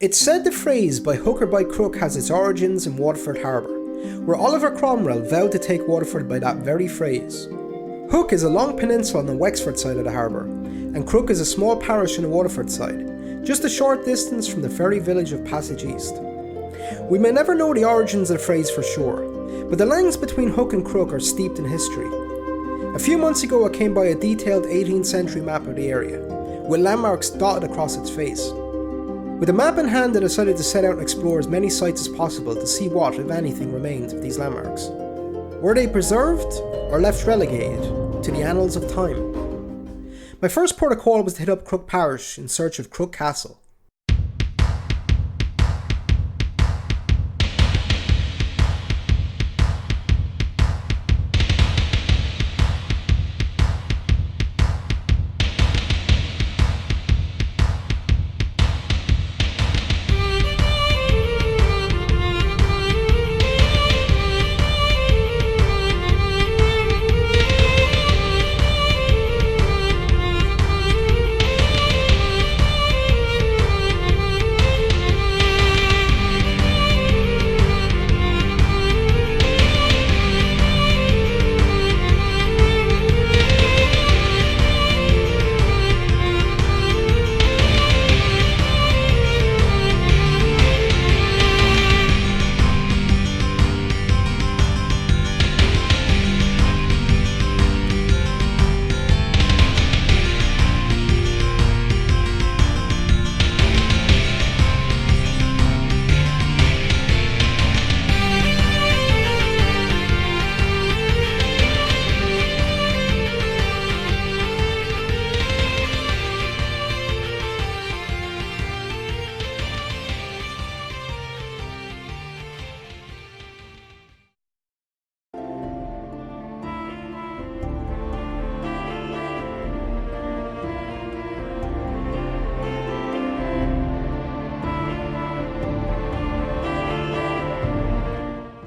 It's said the phrase "by hook or by crook" has its origins in Waterford Harbour, where Oliver Cromwell vowed to take Waterford by that very phrase. Hook is a long peninsula on the Wexford side of the harbour, and Crook is a small parish on the Waterford side, just a short distance from the ferry village of Passage East. We may never know the origins of the phrase for sure, but the lines between Hook and Crook are steeped in history. A few months ago I came by a detailed 18th century map of the area, with landmarks dotted across its face. With a map in hand, I decided to set out and explore as many sites as possible to see what, if anything, remained of these landmarks. Were they preserved, or left relegated to the annals of time? My first port of call was to hit up Crooke Parish in search of Crooke Castle.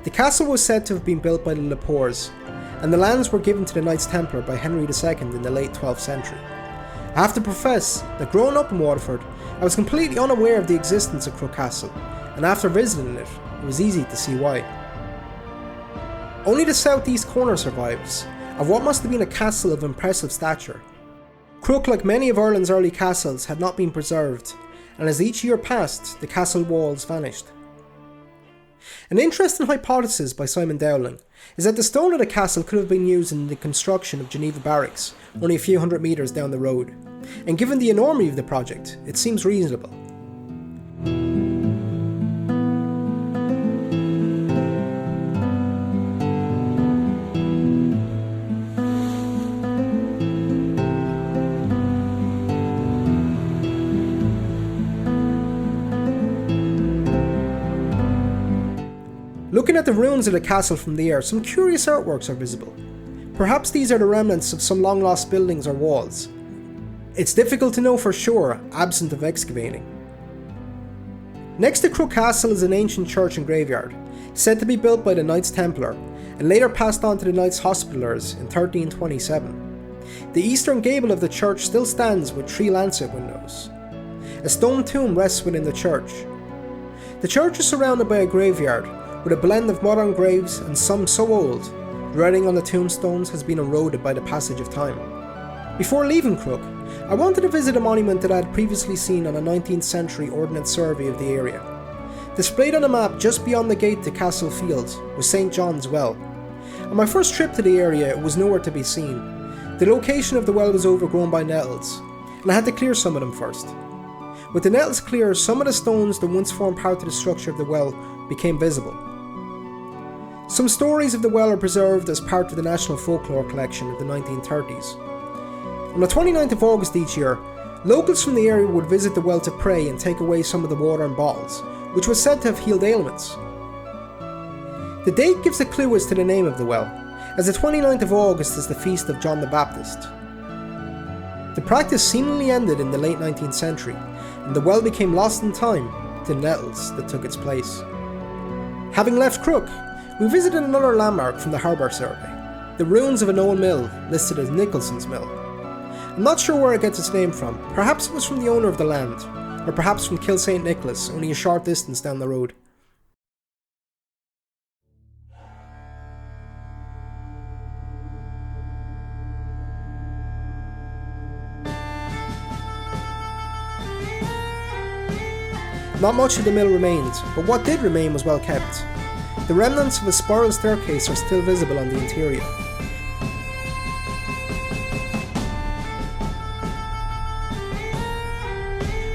The castle was said to have been built by the Lepores, and the lands were given to the Knights Templar by Henry II in the late 12th century. I have to profess that growing up in Waterford, I was completely unaware of the existence of Crooke Castle, and after visiting it, it was easy to see why. Only the southeast corner survives, of what must have been a castle of impressive stature. Crook, like many of Ireland's early castles, had not been preserved, and as each year passed, the castle walls vanished. An interesting hypothesis by Simon Dowling is that the stone of the castle could have been used in the construction of Geneva barracks, only a few hundred metres down the road, and given the enormity of the project, it seems reasonable. Looking at the ruins of the castle from the air, some curious artworks are visible. Perhaps these are the remnants of some long-lost buildings or walls. It's difficult to know for sure, absent of excavating. Next to Crooke Castle is an ancient church and graveyard, said to be built by the Knights Templar, and later passed on to the Knights Hospitallers in 1327. The eastern gable of the church still stands with 3 lancet windows. A stone tomb rests within the church. The church is surrounded by a graveyard, with a blend of modern graves and some so old, the writing on the tombstones has been eroded by the passage of time. Before leaving Crook, I wanted to visit a monument that I had previously seen on a 19th century ordnance survey of the area. Displayed on a map just beyond the gate to Castle Fields was St. John's Well. On my first trip to the area, it was nowhere to be seen. The location of the well was overgrown by nettles, and I had to clear some of them first. With the nettles clear, some of the stones that once formed part of the structure of the well became visible. Some stories of the well are preserved as part of the National Folklore Collection of the 1930s. On the 29th of August each year, locals from the area would visit the well to pray and take away some of the water in bottles, which was said to have healed ailments. The date gives a clue as to the name of the well, as the 29th of August is the feast of John the Baptist. The practice seemingly ended in the late 19th century, and the well became lost in time to the nettles that took its place. Having left Crook, we visited another landmark from the Harbour survey, the ruins of an old mill listed as Nicholson's Mill. I'm not sure where it gets its name from, perhaps it was from the owner of the land, or perhaps from Kill St Nicholas, only a short distance down the road. Not much of the mill remained, but what did remain was well kept. The remnants of a spiral staircase are still visible on the interior.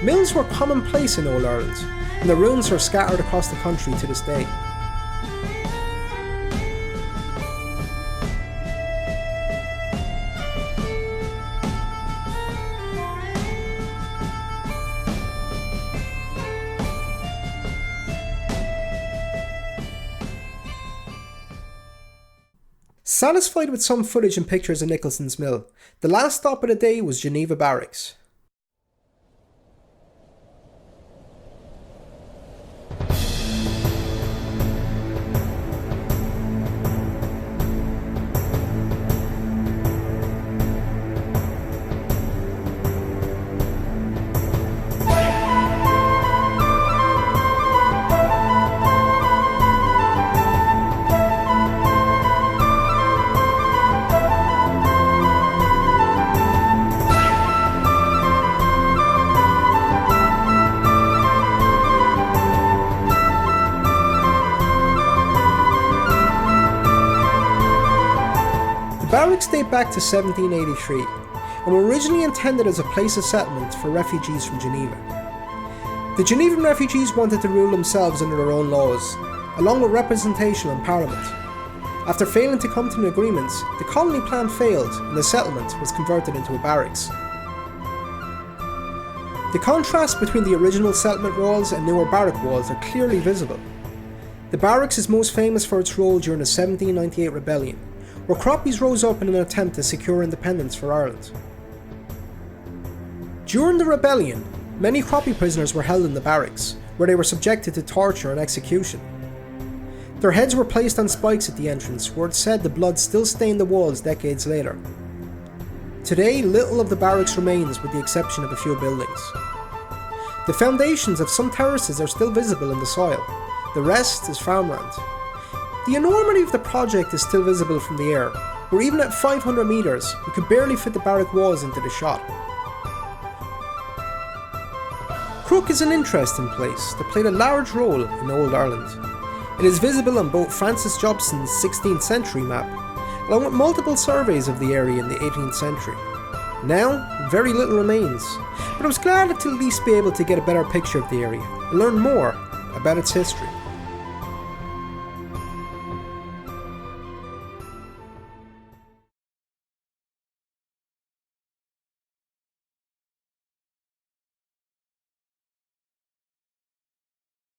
Mills were commonplace in Old Ireland, and the ruins are scattered across the country to this day. Satisfied with some footage and pictures of Nicholson's mill, the last stop of the day was Geneva barracks. Barracks date back to 1783 and were originally intended as a place of settlement for refugees from Geneva. The Genevan refugees wanted to rule themselves under their own laws, along with representation in Parliament. After failing to come to an agreement, the colony plan failed and the settlement was converted into a barracks. The contrast between the original settlement walls and newer barrack walls are clearly visible. The barracks is most famous for its role during the 1798 rebellion, where Croppies rose up in an attempt to secure independence for Ireland. During the rebellion, many Croppy prisoners were held in the barracks, where they were subjected to torture and execution. Their heads were placed on spikes at the entrance, where it's said the blood still stained the walls decades later. Today, little of the barracks remains with the exception of a few buildings. The foundations of some terraces are still visible in the soil, the rest is farmland. The enormity of the project is still visible from the air, where even at 500 metres, we could barely fit the barrack walls into the shot. Crook is an interesting place that played a large role in Old Ireland. It is visible on both Francis Jobson's 16th century map, along with multiple surveys of the area in the 18th century. Now, very little remains, but I was glad to at least be able to get a better picture of the area and learn more about its history.